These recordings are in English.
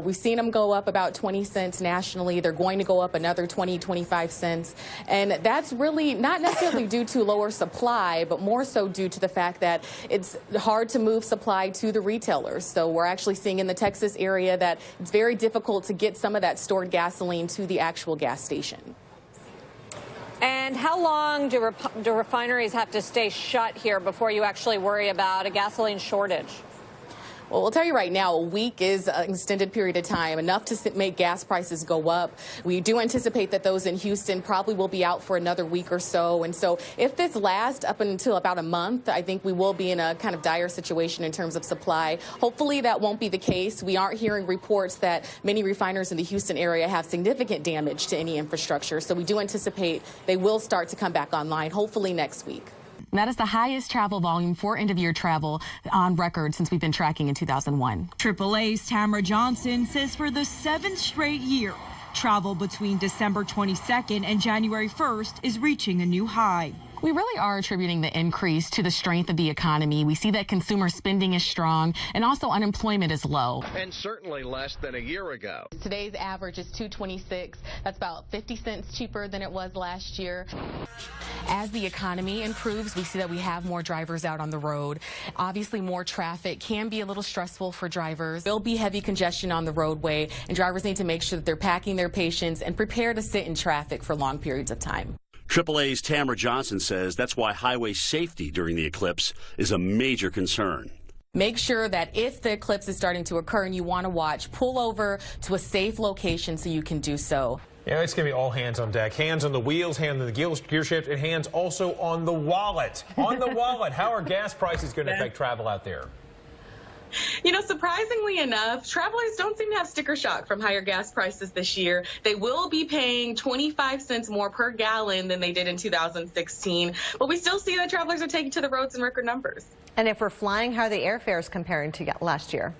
We've seen them go up about 20 cents nationally. They're going to go up another 20, 25 cents. And that's really not necessarily due to lower supply, but more so due to the fact that it's hard to move supply to the retailers. So we're actually seeing in the Texas area that it's very difficult to get some of that stored gasoline to the actual gas station. And how long do refineries have to stay shut here before you actually worry about a gasoline shortage? Well, we'll tell you right now, a week is an extended period of time, enough to make gas prices go up. We do anticipate that those in Houston probably will be out for another week or so. And so if this lasts up until about a month, I think we will be in a kind of dire situation in terms of supply. Hopefully that won't be the case. We aren't hearing reports that many refiners in the Houston area have significant damage to any infrastructure. So we do anticipate they will start to come back online, hopefully next week. That is the highest travel volume for end-of-year travel on record since we've been tracking in 2001. AAA's Tamara Johnson says for the 7th straight year, travel between December 22nd and January 1st is reaching a new high. We really are attributing the increase to the strength of the economy. We see that consumer spending is strong and also unemployment is low. And certainly less than a year ago. Today's average is $2.26. That's about 50 cents cheaper than it was last year. As the economy improves, we see that we have more drivers out on the road. Obviously, more traffic can be a little stressful for drivers. There'll be heavy congestion on the roadway, and drivers need to make sure that they're packing their patience and prepare to sit in traffic for long periods of time. AAA's Tamara Johnson says that's why highway safety during the eclipse is a major concern. Make sure that if the eclipse is starting to occur and you want to watch, pull over to a safe location so you can do so. Yeah, it's going to be all hands on deck. Hands on the wheels, hands on the gear shift, and hands also on the wallet. On the wallet, how are gas prices going to affect travel out there? You know, surprisingly enough, travelers don't seem to have sticker shock from higher gas prices this year. They will be paying 25 cents more per gallon than they did in 2016, but we still see that travelers are taking to the roads in record numbers. And if we're flying, how are the airfares comparing to last year?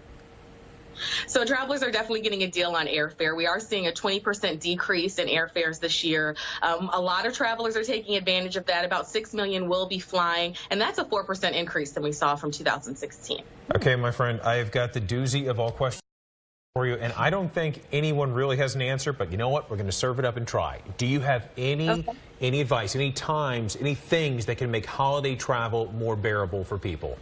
So travelers are definitely getting a deal on airfare. We are seeing a 20% decrease in airfares this year. A lot of travelers are taking advantage of that. About 6 million will be flying, and that's a 4% increase than we saw from 2016. Okay, my friend, I have got the doozy of all questions for you, and I don't think anyone really has an answer, but you know what? We're going to serve it up and try. Do you have any advice, any times, any things that can make holiday travel more bearable for people?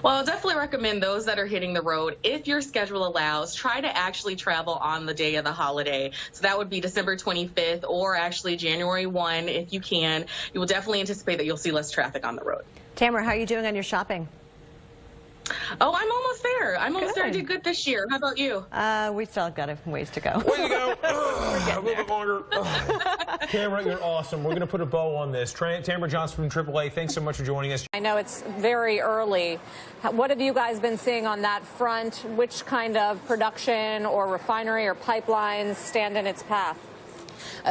Well, I'll definitely recommend those that are hitting the road, if your schedule allows, try to actually travel on the day of the holiday. So that would be December 25th or actually January 1 if you can. You will definitely anticipate that you'll see less traffic on the road. Tamara, how are you doing on your shopping? Oh, I'm almost there. I'm almost there. I did good this year. How about you? We still got a ways to go. Way to go. A little bit longer. Tamara, you're awesome. We're going to put a bow on this. Tamara Johnson from AAA, thanks so much for joining us. I know it's very early. What have you guys been seeing on that front? Which kind of production or refinery or pipelines stand in its path?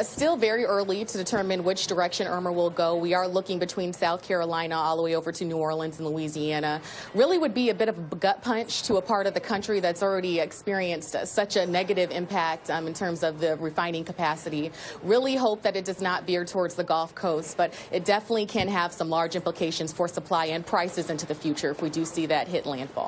Still very early to determine which direction Irma will go. We are looking between South Carolina all the way over to New Orleans and Louisiana. Really would be a bit of a gut punch to a part of the country that's already experienced such a negative impact in terms of the refining capacity. Really hope that it does not veer towards the Gulf Coast, but it definitely can have some large implications for supply and prices into the future if we do see that hit landfall.